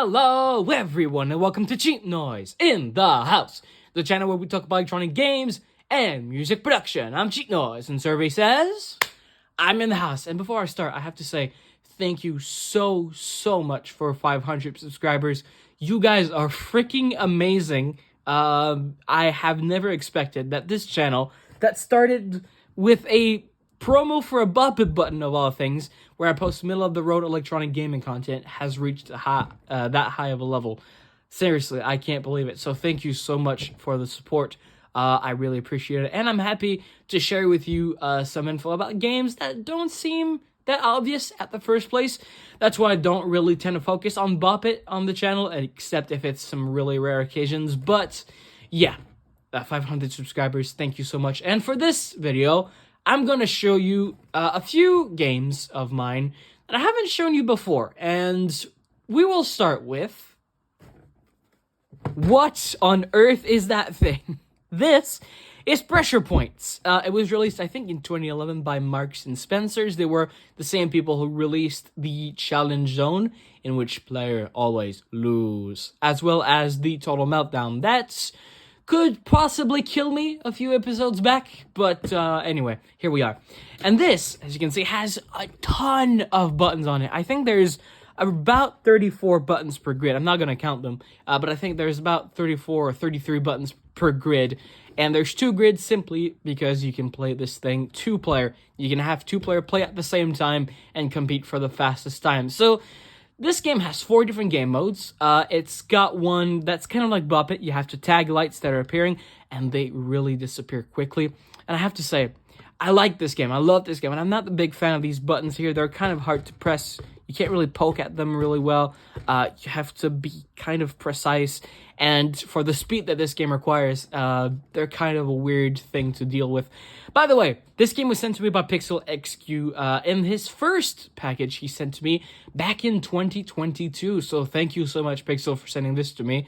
Hello everyone and welcome to Cheap Noise in the House, the channel where we talk about electronic games and music production. I'm Cheap Noise and survey says I'm in the house. And before I start, I have to say thank you so much for 500 subscribers. You guys are freaking amazing. I have never expected that this channel that started with a promo for a Bop It button of all things, where I post middle-of-the-road electronic gaming content, has reached that high of a level. Seriously, I can't believe it. So thank you so much for the support. I really appreciate it. And I'm happy to share with you some info about games that don't seem that obvious at the first place. That's why I don't really tend to focus on Bop It on the channel, except if it's some really rare occasions. But yeah, 500 subscribers, thank you so much. And for this video, I'm going to show you a few games of mine that I haven't shown you before. And we will start with... what on earth is that thing? This is Pressure Points. It was released, I think, in 2011 by Marks and Spencer's. They were the same people who released the Challenge Zone, in which player always lose, as well as the Total Meltdown. That's... could possibly kill me a few episodes back, but anyway, here we are. And this, as you can see, has a ton of buttons on it. I think there's about 34 buttons per grid. I'm not going to count them, but I think there's about 34 or 33 buttons per grid. And there's two grids simply because you can play this thing two-player. You can have two-player play at the same time and compete for the fastest time. So this game has 4 different game modes. It's got one that's kind of like Bop It. You have to tag lights that are appearing, and they really disappear quickly. And I have to say, I like this game. I love this game, and I'm not the big fan of these buttons here. They're kind of hard to press. You can't really poke at them really well. You have to be kind of precise, and for the speed that this game requires, they're kind of a weird thing to deal with. By the way, this game was sent to me by Pixel XQ in his first package he sent to me back in 2022. So thank you so much, Pixel, for sending this to me.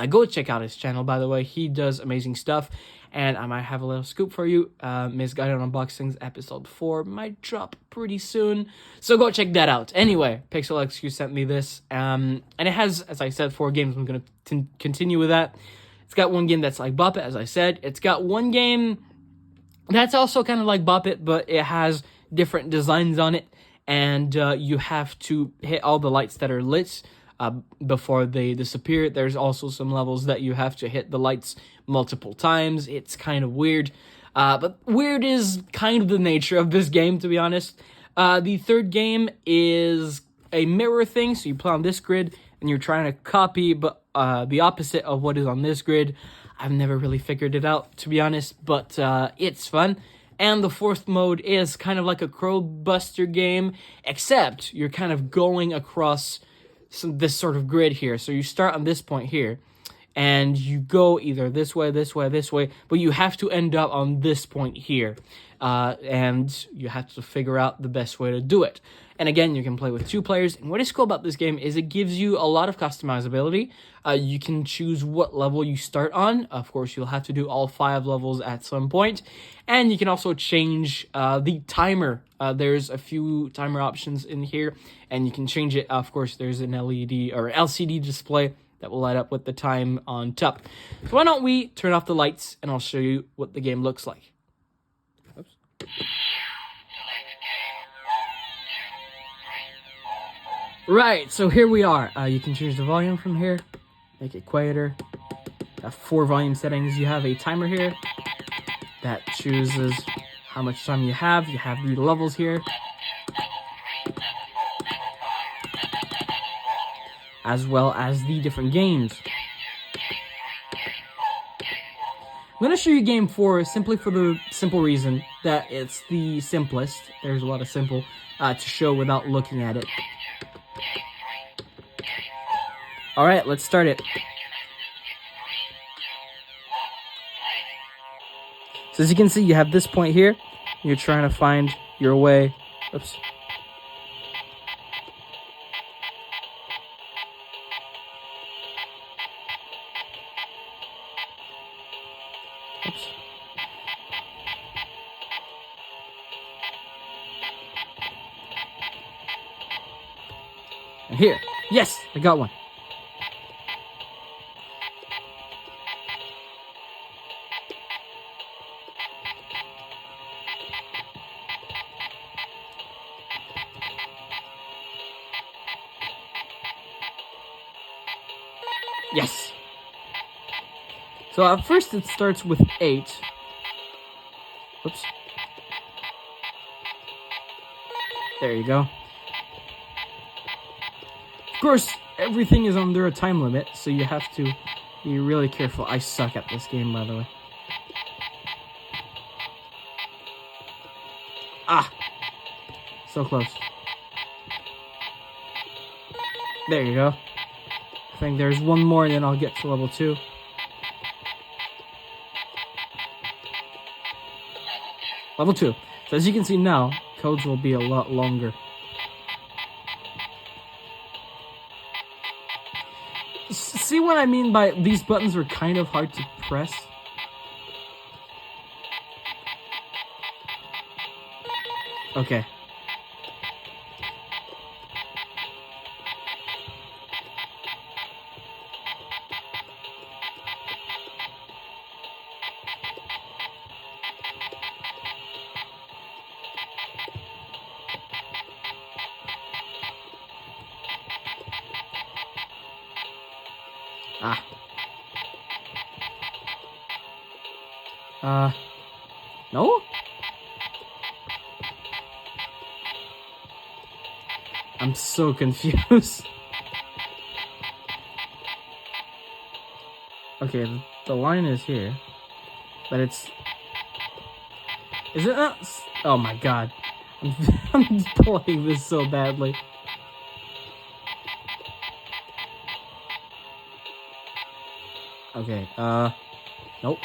Go check out his channel, by the way. He does amazing stuff. And I might have a little scoop for you. Misguided Unboxings episode 4 might drop pretty soon. So go check that out. Anyway, Pixel XQ sent me this. And it has, as I said, 4 games. I'm going to continue with that. It's got one game that's like Bop It, as I said. It's got one game that's also kind of like Bop It, but it has different designs on it. And you have to hit all the lights that are lit before they disappear. There's also some levels that you have to hit the lights multiple times. It's kind of weird, but weird is kind of the nature of this game, to be honest. The third game is a mirror thing, so you play on this grid and you're trying to copy but the opposite of what is on this grid. I've never really figured it out, to be honest, but it's fun. And the fourth mode is kind of like a Crow Buster game, except you're kind of going across this sort of grid here. So you start on this point here, and you go either this way, but you have to end up on this point here. And you have to figure out the best way to do it. And again, you can play with 2 players. And what is cool about this game is it gives you a lot of customizability. You can choose what level you start on. Of course, you'll have to do all 5 levels at some point. And you can also change the timer. There's a few timer options in here, and you can change it. Of course, there's an LED or LCD display that will light up with the time on top. So why don't we turn off the lights, and I'll show you what the game looks like. Oops. Right, so here we are. You can change the volume from here, make it quieter. Have 4 volume settings. You have a timer here that chooses how much time you have. You have the levels here, as well as the different games. I'm going to show you game 4 simply for the simple reason that it's the simplest. There's a lot of simple to show without looking at it. Alright, let's start it. So as you can see, you have this point here. You're trying to find your way. Oops. Oops. And here. Yes, I got one. Yes. So at first it starts with 8. Oops. There you go. Of course, everything is under a time limit, so you have to be really careful. I suck at this game, by the way. Ah! So close. There you go. I think there's one more and then I'll get to level 2. Level 2. So as you can see now, codes will be a lot longer. See what I mean by these buttons are kind of hard to press? Okay. No? I'm so confused. Okay, the line is here, but it's... Is it not? Oh my god. I'm playing this so badly. Okay, nope.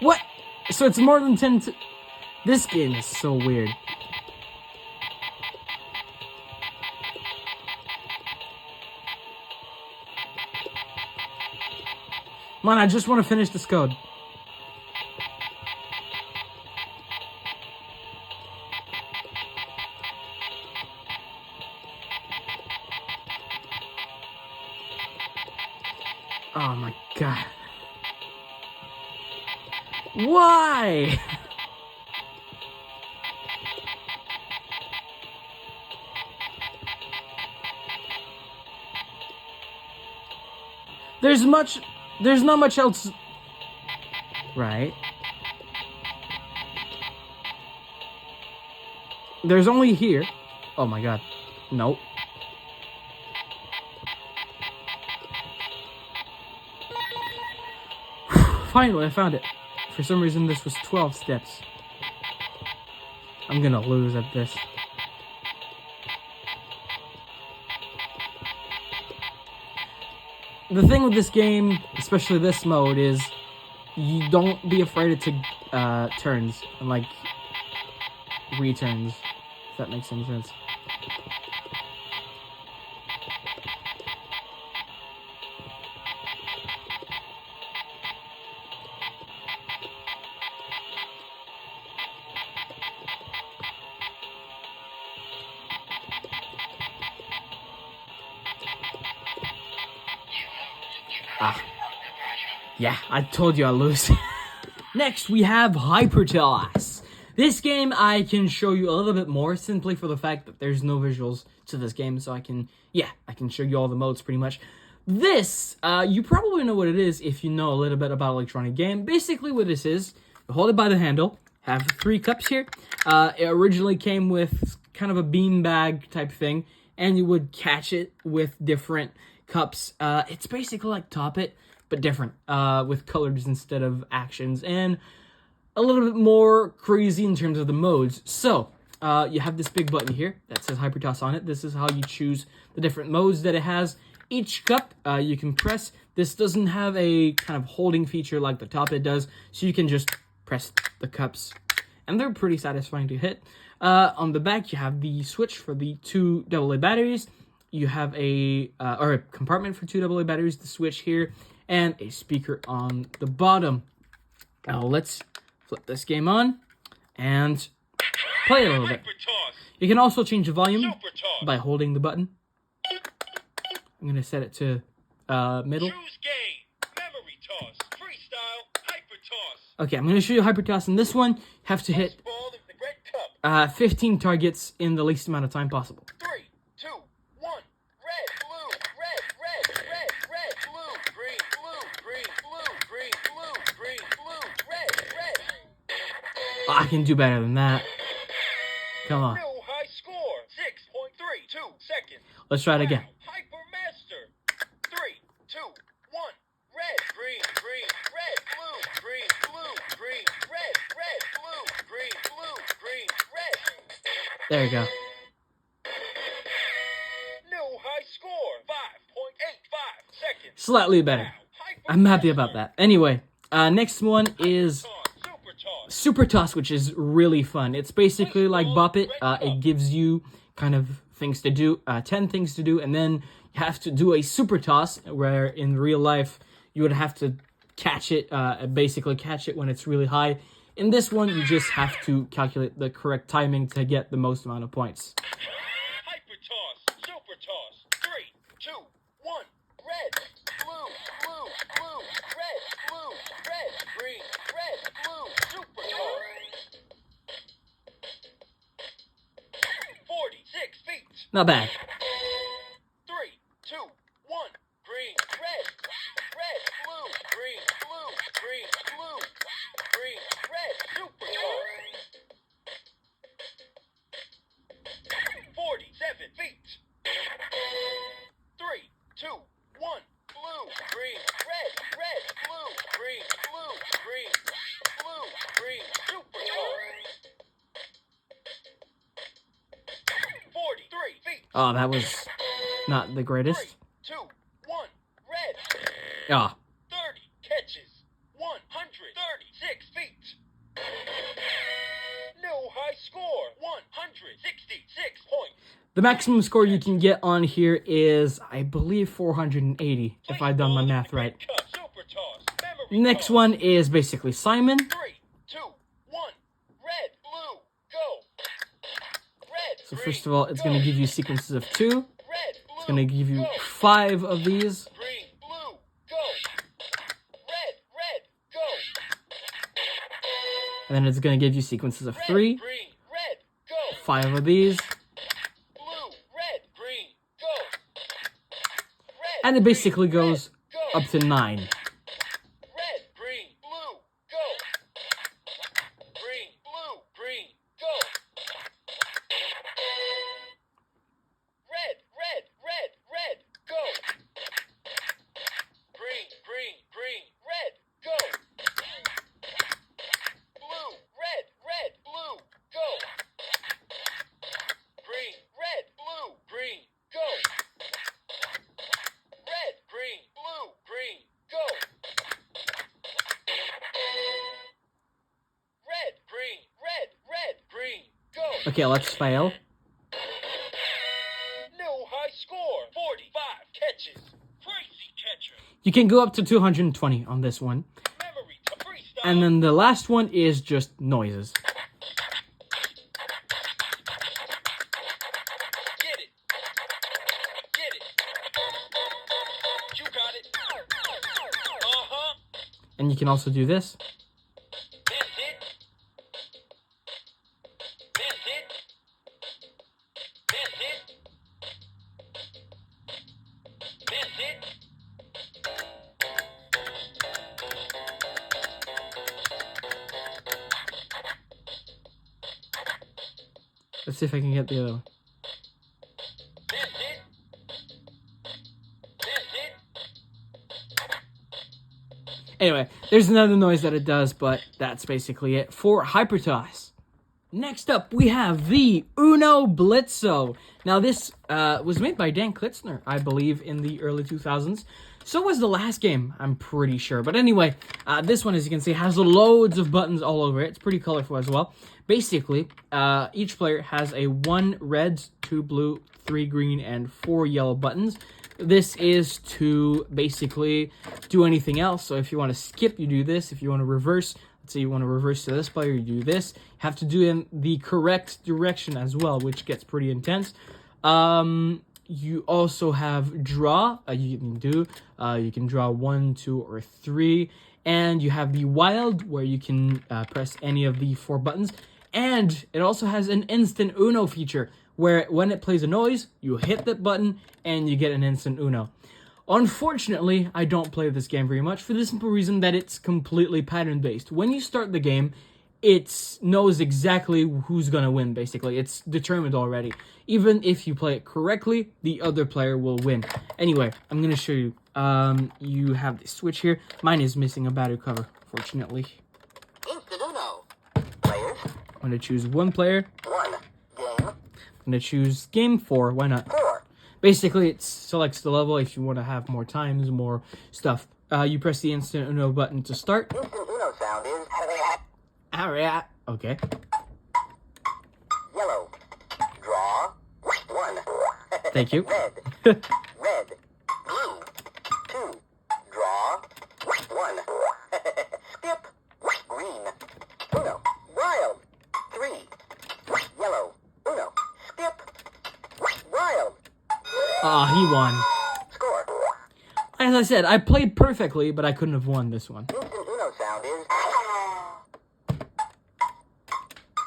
What? So it's more than 10 to... This game is so weird. Come on, I just want to finish this code. Oh my god. Why? There's not much else. Right. There's only here. Oh my god. Nope. Finally, I found it. For some reason, this was 12 steps. I'm gonna lose at this. The thing with this game, especially this mode, is you don't be afraid to take turns and like returns. If that makes any sense. Yeah, I told you I'd lose. Next, we have Hyperto. This game I can show you a little bit more simply for the fact that there's no visuals to this game, so I can show you all the modes pretty much. This, you probably know what it is if you know a little bit about electronic game. Basically what this is, you hold it by the handle, have 3 cups here. It originally came with kind of a beanbag type thing, and you would catch it with different cups. It's basically like Top It, but different, with colors instead of actions, and a little bit more crazy in terms of the modes. So, you have this big button here that says Hyperto on it. This is how you choose the different modes that it has. Each cup, you can press. This doesn't have a kind of holding feature like the Top It does, so you can just press the cups, and they're pretty satisfying to hit. On the back, you have the switch for the 2 AA batteries. You have a compartment for 2 AA batteries, the switch here, and a speaker on the bottom. Now let's flip this game on and play a little bit. You can also change the volume by holding the button. I'm going to set it to middle. Okay, I'm going to show you Hyperto. In this one, you have to hit cup. 15 targets in the least amount of time possible. 3, 2, 1. Red, blue, red, red, red, red, blue, green, blue, green, blue, green, blue, green, blue, red, red. I can do better than that. Come on. New high score. 6.32 seconds. Let's try it again. Hypermaster. 3, 2, 1. Red, green, green, red, blue, green, blue, green, red, red, blue, green, blue, green, red. There you go. New high score. 5.85 seconds. Slightly better. I'm happy about that. Anyway, next one is Super Toss, which is really fun. It's basically like Bop It. It gives you kind of things to do, 10 things to do, and then you have to do a Super Toss, where in real life you would have to catch it, basically catch it when it's really high. In this one, you just have to calculate the correct timing to get the most amount of points. Hypertoss, Super Toss. 3, 2, 1. Red, blue, blue, blue, red, blue, red, green, red, blue, Super Toss. 46 feet. Not bad. 3, 2, 1. Green, red, red, blue, green, blue, green, blue, green, red, Super Toss. 47 feet. 3, 2, 1. Blue, green, red, red, blue, green, blue, green, blue, green, Super Toss. 43 feet. Oh, that was not the greatest. 3, 2, 1. Red. Ah, 30 catches. 136 feet. New high score. 166 points. the maximum score you can get on here is, I believe, 480, if I've done my math right. Cup, Super Toss, memory Next card. one is basically Simon. 3, 2, 1. Red, blue, go. Red, So green, first of all, it's go. going to give you sequences of 2. Red, blue, It's going to give you go. 5 of these. Green, blue, go. Red, red, go. And then it's going to give you sequences of 3. Red, green, red, go. 5 of these. Blue, red, green, go. Red, And it basically green, red, goes go. up to 9. Red, green, blue, go. Green, blue, green, go. Red, red, red, red, go. Green, green, green, red, go. Blue, red, red, blue, go. Green, red, blue, green, go. Red, green, blue, green, go. Red, green, red, red, green, go. Okay, let's fail. New high score, 45 catches. Crazy catcher. You can go up to 220 on this one. Memory to freestyle. And then the last one is just noises. Get it. Get it. You got it. Uh-huh. And you can also do this. That's it. That's it. That's it. That's it. Let's see if I can get the other one. That's it. That's it. Anyway, there's another noise that it does, but that's basically it for Hypertoss. Next up, we have the Uno Blitzo. Now, this was made by Dan Klitzner, I believe, in the early 2000s. So was the last game, I'm pretty sure. But anyway, this one, as you can see, has loads of buttons all over it. It's pretty colorful as well. Basically, each player has a 1 red, 2 blue, 3 green, and 4 yellow buttons. This is to basically do anything else. So if you want to skip, you do this. If you want to reverse, let's say you want to reverse to this player, you do this. You have to do it in the correct direction as well, which gets pretty intense. You also have draw. You can draw 1, 2, or 3. And you have the wild, where you can press any of the 4 buttons. And it also has an instant Uno feature, where when it plays a noise, you hit that button and you get an instant Uno. Unfortunately, I don't play this game very much for the simple reason that it's completely pattern-based. When you start the game, it knows exactly who's gonna win, basically. It's determined already. Even if you play it correctly, the other player will win. Anyway, I'm gonna show you. You have the switch here. Mine is missing a battery cover, fortunately. Instant Uno. Players. I'm gonna choose one player. 1. Game. I'm gonna choose game 4. Why not? 4. Basically, it selects the level if you want to have more times, more stuff. You press the instant Uno button to start. Instant Uno sound is Alright. Okay. yellow. Draw. 1. Thank you. Red. Red. Blue. 2. Draw. 1. Skip. Green. Uno. Wild. 3. Yellow. Uno. Skip. Wild. He won. Score. As I said, I played perfectly, but I couldn't have won this one. Instant Uno sound is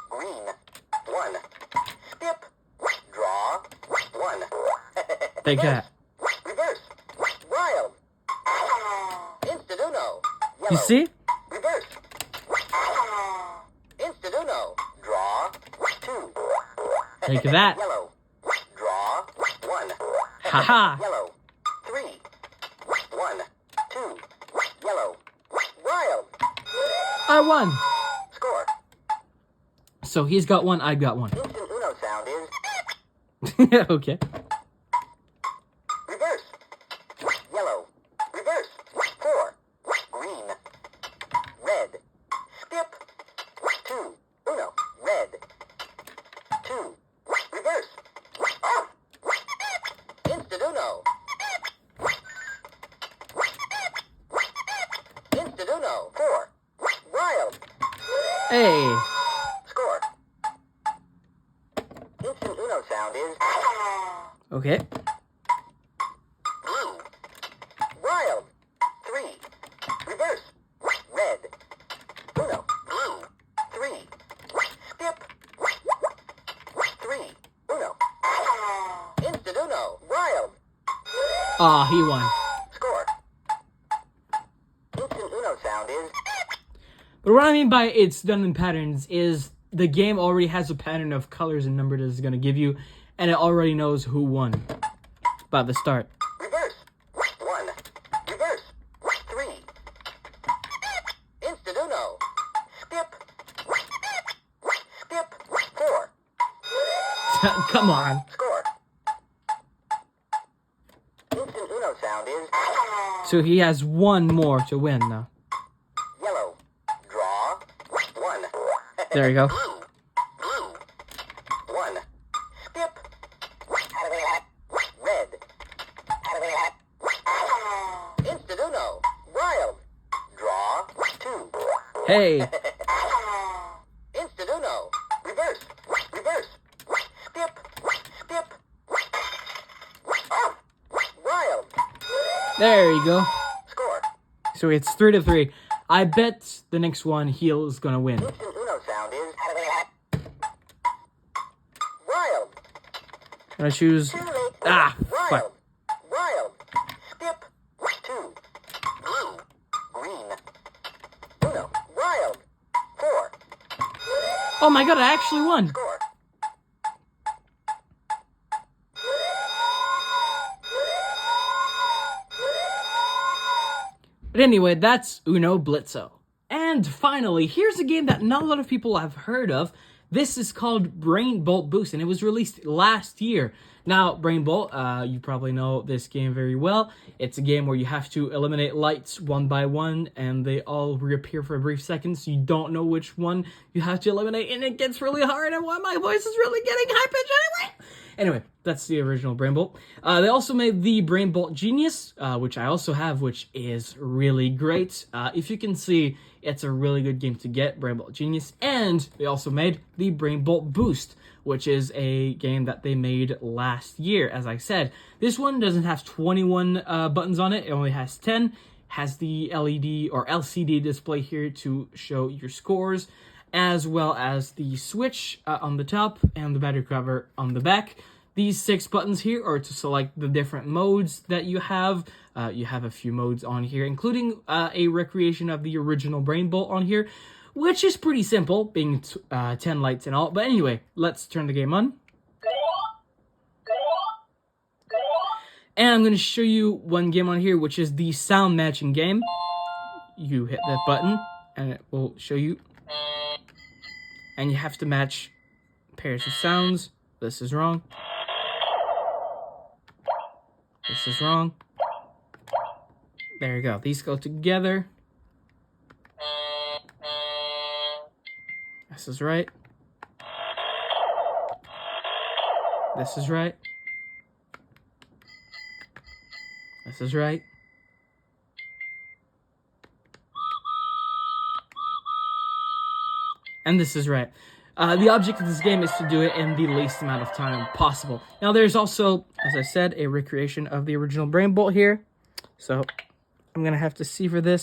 green. 1. Skip. Draw. 1. Take that. Reverse. Wild. Instant Uno. Yellow. You see? Reverse. Instant Uno. Draw. 2. Take that. Yellow. Draw. 1. Haha. Yellow. 3. 1. 2. Yellow. Wild. I won. Score. So he's got one, I got one. Instant Uno sound is Okay. reverse. Yellow. Reverse. 4. Green. Red. Skip. 2. Uno. Red. 2. Reverse. Off. Instant Uno. Instant Uno. 4. Wild. Hey. Score. Instant Uno sound is Okay. blue. Wild. 3. Reverse. Red. Uno. Blue. 3. Skip. 3. Uno. Instant Uno. Wild. He won. Score. Instant Uno sound is But what I mean by it's done in patterns is the game already has a pattern of colors and numbers that it's going to give you, and it already knows who won by the start. reverse. 1. Reverse. 3. Instant Uno. Skip. Skip. 4. Come on. Score. Instant Uno sound is So he has one more to win now. yellow. Draw. 1. There you go. Blue. Blue. 1. Skip. Red. Instant Uno. Wild. Draw. 2. Hey. Instant Uno. Reverse. Reverse. Skip. Skip. Off. Wild. There you go. Score. So it's 3-3. I bet the next one he's going to win. Instant Uno sound is wild. Can I choose? Too late. Ah, Wild. fuck. Wild. Skip. 2. Blue. Green. Uno. Wild. 4. Oh my god, I actually won. Score. But anyway, that's Uno Blitzo. And finally, here's a game that not a lot of people have heard of. This is called Brain Bolt Boost, and it was released last year. Now, Brain Bolt, you probably know this game very well. It's a game where you have to eliminate lights one by one, and they all reappear for a brief second, so you don't know which one you have to eliminate, and it gets really hard, and why my voice is really getting high-pitched anyway. Anyway, that's the original Brain Bolt. They also made the Brain Bolt Genius, which I also have, which is really great. If you can see, it's a really good game to get, Brain Bolt Genius. And they also made the Brain Bolt Boost, which is a game that they made last year, as I said. This one doesn't have 21 buttons on it. It only has 10. Has the LED or LCD display here to show your scores. as well as the switch on the top and the battery cover on the back. These 6 buttons here are to select the different modes that you have. You have a few modes on here, including a recreation of the original Brain Bolt on here, which is pretty simple, being 10 lights and all. But anyway, let's turn the game on. And I'm going to show you one game on here, which is the sound matching game. You hit that button, and it will show you. And you have to match pairs of sounds. This is wrong. This is wrong. There you go. These go together. This is right. This is right. This is right. And this is right. The object of this game is to do it in the least amount of time possible. Now, there's also, as I said, a recreation of the original Brain Bolt here. So, I'm going to have to see for this.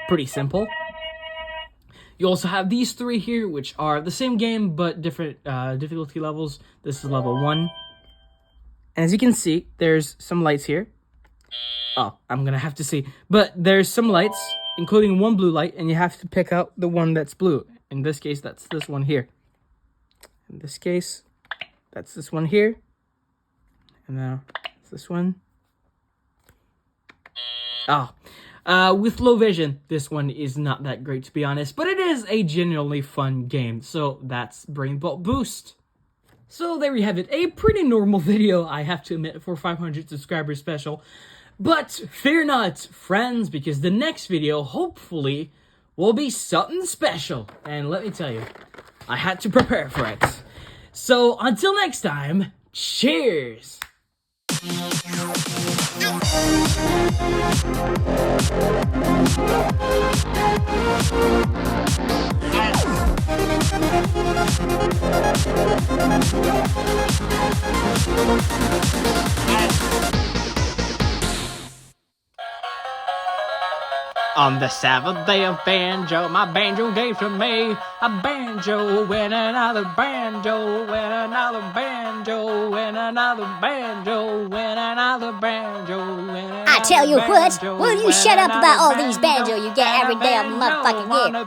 Pretty simple. You also have these 3 here, which are the same game, but different difficulty levels. This is level 1. And as you can see, there's some lights here. Oh, I'm gonna have to see. But there's some lights, including one blue light, and you have to pick out the one that's blue. In this case, that's this one here. In this case, that's this one here. And now, it's this one. Oh. With low vision, this one is not that great, to be honest, but it is a genuinely fun game, so that's Brain Bolt Boost. So there you have it, a pretty normal video, I have to admit, for 500 subscribers special, but fear not, friends, because the next video, hopefully, will be something special, and let me tell you, I had to prepare for it. So, until next time, cheers! On the 7th day of banjo, my banjo gave to me a banjo and another banjo and another banjo and another banjo and another banjo and another I tell you what, banjo will you and shut up about all another these banjo you get every banjo damn and motherfucking year?